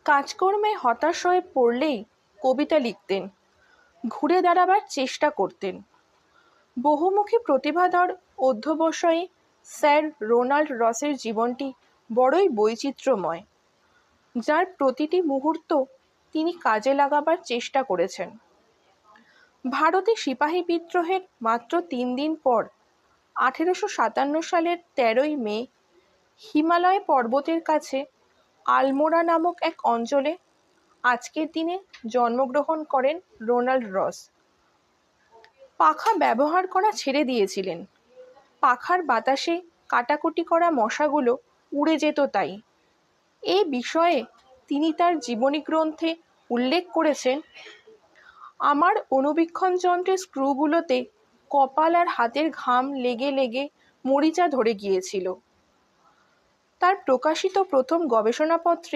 কাজকর্মে হতাশ হয়ে পড়লেই কবিতা লিখতেন, ঘুরে দাঁড়াবার চেষ্টা করতেন। বহুমুখী প্রতিভাধর অধ্যবসায়ী স্যার রোনাল্ড রসের জীবনটি বড়ই বৈচিত্র্যময়, যার প্রতিটি মুহূর্ত তিনি কাজে লাগাবার চেষ্টা করেছেন। ভারতে সিপাহী বিদ্রোহের মাত্র 3 দিন পর 1857 সালের 13ই মে হিমালয় পর্বতের কাছে আলমোড়া নামক এক অঞ্চলে আজকের দিনে জন্মগ্রহণ করেন রোনাল্ড রস। পাখা ব্যবহার করা ছেড়ে দিয়েছিলেন, পাখার বাতাসে কাটাকুটি করা মশাগুলো উড়ে যেত তাই। এ বিষয়ে তিনি তার জীবনী গ্রন্থে উল্লেখ করেছেন, আমার অণুবীক্ষণ যন্ত্রের স্ক্রুগুলোতে কপাল আর হাতের ঘাম লেগে লেগে মরিচা ধরে গিয়েছিল। তার প্রকাশিত প্রথম গবেষণাপত্রে